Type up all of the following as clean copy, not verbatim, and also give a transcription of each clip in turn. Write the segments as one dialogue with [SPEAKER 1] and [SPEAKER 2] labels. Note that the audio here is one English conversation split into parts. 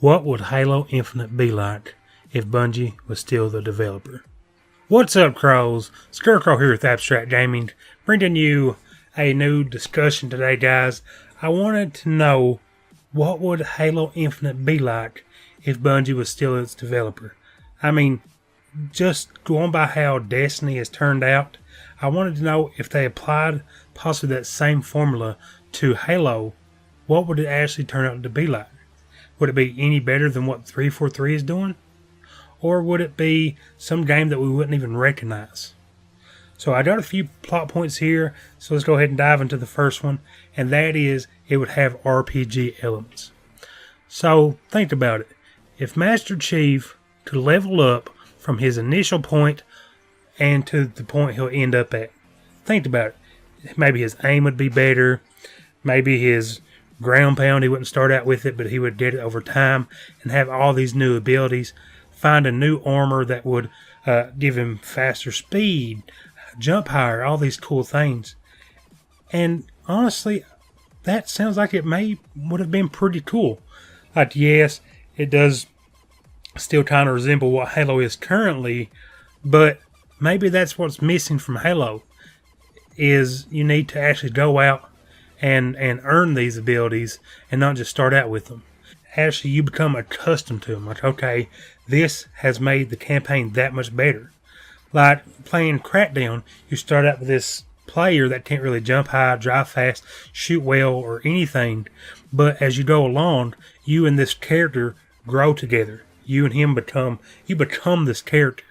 [SPEAKER 1] What would Halo Infinite be like if Bungie was still the developer? What's up, Crows? Scarecrow here with Abstract Gaming, bringing you a new discussion today, guys. I wanted to know, what would Halo Infinite be like if Bungie was still its developer? I mean, just going by how Destiny has turned out, I wanted to know if they applied possibly that same formula to Halo, what would it actually turn out to be like? Would it be any better than what 343 is doing? Or would it be some game that we wouldn't even recognize? So I got a few plot points here, so let's go ahead and dive into the first one, and that is it would have RPG elements. So think about it. If Master Chief could level up from his initial point and to the point he'll end up at, think about it. Maybe his aim would be better, maybe his ground pound, he wouldn't start out with it, but he would get it over time and have all these new abilities. Find a new armor that would give him faster speed, jump higher, all these cool things. And honestly, that sounds like it would have been pretty cool. Like, yes, it does still kind of resemble what Halo is currently, but maybe that's what's missing from Halo, is you need to actually go out and earn these abilities and not just start out with them. Actually, you become accustomed to them. Like, okay, this has made the campaign that much better. Like playing Crackdown, you start out with this player that can't really jump high, drive fast, shoot well, or anything. But as you go along, you and this character grow together. You and him become this character.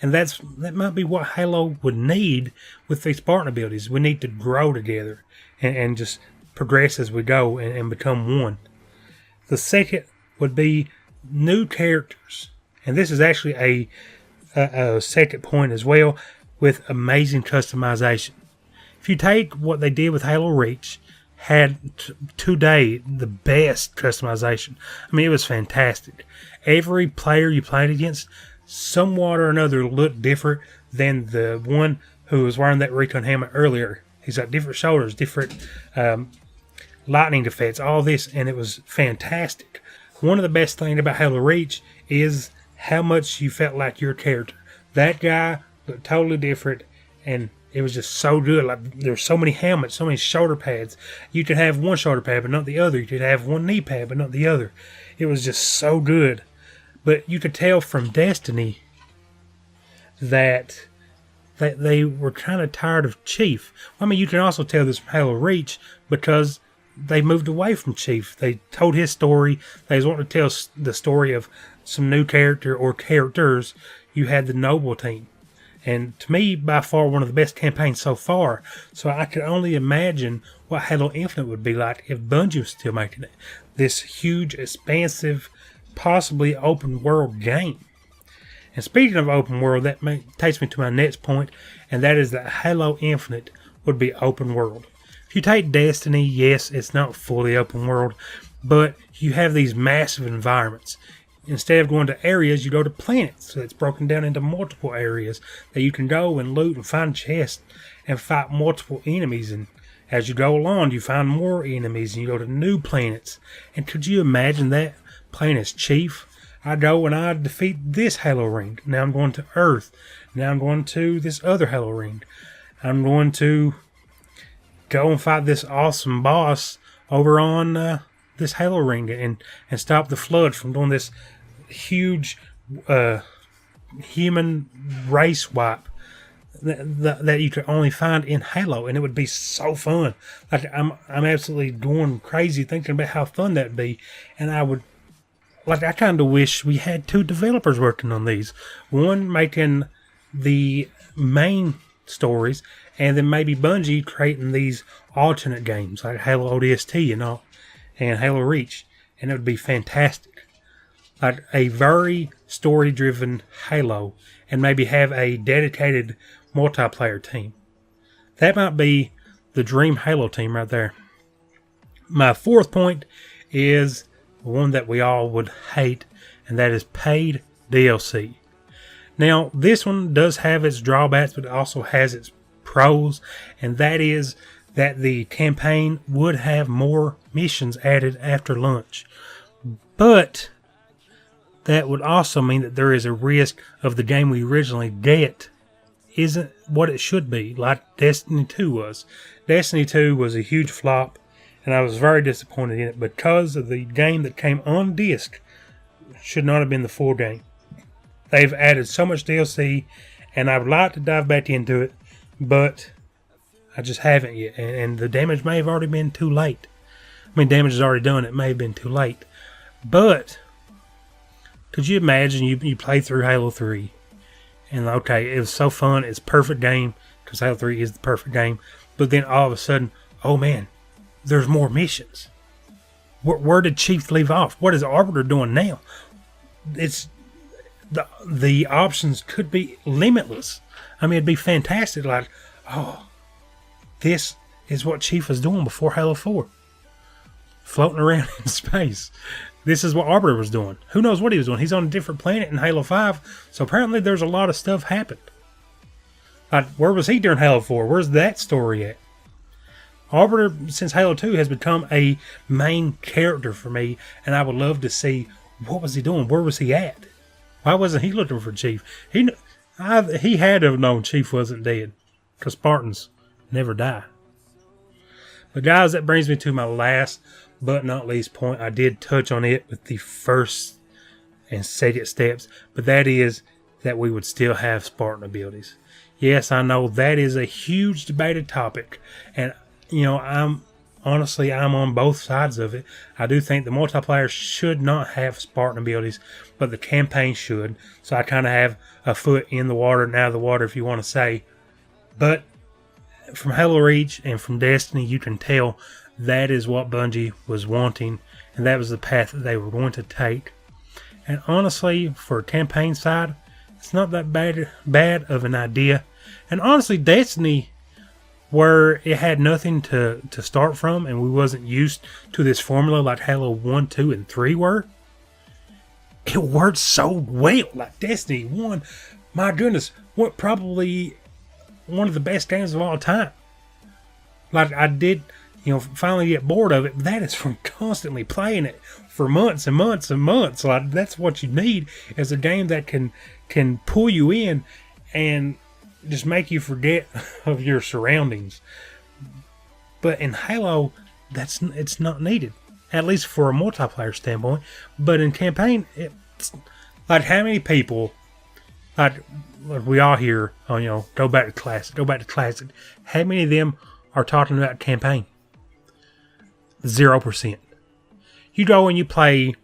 [SPEAKER 1] And that might be what Halo would need with these Spartan abilities. We need to grow together and just progress as we go and become one. The second would be new characters. And this is actually a second point as well, with amazing customization. If you take what they did with Halo Reach, had today the best customization. I mean, it was fantastic. Every player you played against, somewhat or another, looked different than the one who was wearing that recon helmet earlier. He's got different shoulders, different lightning effects, all this, and it was fantastic. One of the best things about Halo Reach is how much you felt like your character. That guy looked totally different, and it was just so good. Like, there's so many helmets, so many shoulder pads. You could have one shoulder pad but not the other. You could have one knee pad but not the other. It was just so good. But you could tell from Destiny that they were kind of tired of Chief. I mean, you can also tell this from Halo Reach because they moved away from Chief. They told his story. They was wanting to tell the story of some new character or characters. You had the Noble team. And to me, by far, one of the best campaigns so far. So I could only imagine what Halo Infinite would be like if Bungie was still making it. This huge, expansive, possibly open world game. And speaking of open world, that takes me to my next point, and that is that Halo Infinite would be open world. If you take Destiny, yes, it's not fully open world, but you have these massive environments. Instead of going to areas, you go to planets. So it's broken down into multiple areas that you can go and loot and find chests and fight multiple enemies. And as you go along, you find more enemies and you go to new planets. And could you imagine that? Playing as Chief, I go and I defeat this Halo ring. Now I'm going to Earth. Now I'm going to this other Halo ring. I'm going to go and fight this awesome boss over on this Halo ring and stop the Flood from doing this huge human race wipe that you could only find in Halo, and it would be so fun. Like, I'm absolutely going crazy thinking about how fun that'd be, and I kind of wish we had two developers working on these. One making the main stories, and then maybe Bungie creating these alternate games like Halo ODST and all, and Halo Reach, and it would be fantastic. Like a very story-driven Halo, and maybe have a dedicated multiplayer team. That might be the dream Halo team right there. My fourth point is one that we all would hate, and that is paid DLC. Now, this one does have its drawbacks, but it also has its pros, and that is that the campaign would have more missions added after lunch. But that would also mean that there is a risk of the game we originally get isn't what it should be, like Destiny 2 was. Destiny 2 was a huge flop, and I was very disappointed in it because of the game that came on disc should not have been the full game. They've added so much DLC, and I would like to dive back into it, but I just haven't yet, and the damage may have already been too late. I mean, damage is already done, it may have been too late. But could you imagine you play through Halo 3, and okay, it was so fun, it's a perfect game, because Halo 3 is the perfect game, but then all of a sudden, oh man, there's more missions. Where did Chief leave off? What is Arbiter doing now? It's the options could be limitless. I mean, it'd be fantastic, like, oh, this is what Chief was doing before Halo 4. Floating around in space. This is what Arbiter was doing. Who knows what he was doing? He's on a different planet in Halo 5. So apparently there's a lot of stuff happened. Like, where was he during Halo 4? Where's that story at? Arbiter, since Halo 2, has become a main character for me. And I would love to see, what was he doing? Where was he at? Why wasn't he looking for Chief? He had to have known Chief wasn't dead. Because Spartans never die. But guys, that brings me to my last but not least point. I did touch on it with the first and second steps, but that is that we would still have Spartan abilities. Yes, I know that is a huge debated topic, and you know, I'm on both sides of it. I do think the multiplayer should not have Spartan abilities, but the campaign should. So I kind of have a foot in the water and out of the water, if you want to say. But from Halo Reach and from Destiny, you can tell that is what Bungie was wanting, and that was the path that they were going to take. And honestly, for a campaign side, it's not that bad of an idea. And honestly, Destiny, where it had nothing to start from, and we wasn't used to this formula like Halo 1, 2, and 3 were, it worked so well. Like Destiny 1, my goodness, what probably one of the best games of all time. Like, I did, finally get bored of it, but that is from constantly playing it for months and months and months. Like, that's what you need, is a game that can pull you in and just make you forget of your surroundings. But in Halo, it's not needed, at least for a multiplayer standpoint. But in campaign, it's like, how many people, like we all hear, go back to classic. How many of them are talking about campaign? 0%. You go and you play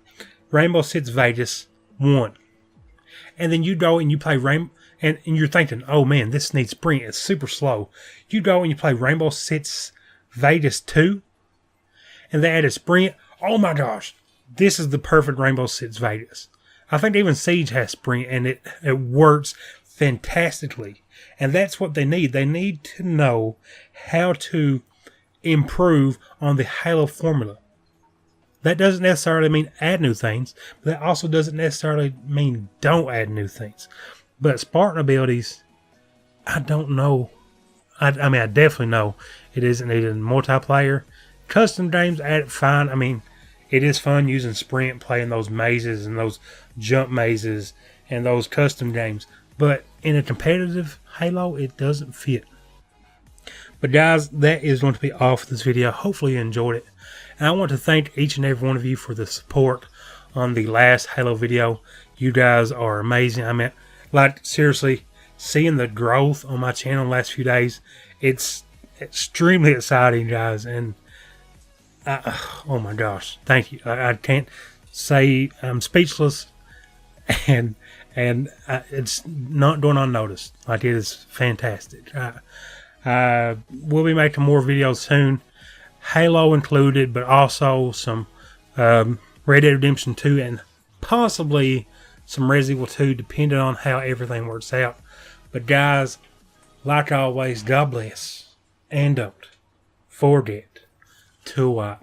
[SPEAKER 1] Rainbow Six Vegas 1, and then you go and you play and you're thinking, oh man, this needs sprint, it's super slow. You go and you play Rainbow Six Vegas 2, and they added sprint. Oh my gosh, this is the perfect Rainbow Six Vegas. I think even Siege has sprint, and it works fantastically. And that's what they need. They need to know how to improve on the Halo formula. That doesn't necessarily mean add new things, but that also doesn't necessarily mean don't add new things. But Spartan abilities, I don't know. I definitely know it isn't needed in multiplayer. Custom games, add it fine. I mean, it is fun using sprint, playing those mazes and those jump mazes and those custom games. But in a competitive Halo, it doesn't fit. But guys, that is going to be all for this video. Hopefully you enjoyed it. And I want to thank each and every one of you for the support on the last Halo video. You guys are amazing. I mean, like, seriously, seeing the growth on my channel the last few days, it's extremely exciting, guys. And oh my gosh, thank you. I can't say, I'm speechless, and it's not going unnoticed. Like, it is fantastic. We'll be making more videos soon, Halo included, but also some Red Dead Redemption 2 and possibly some Resident Evil 2, depending on how everything works out. But guys, like always, God bless, and don't forget to wipe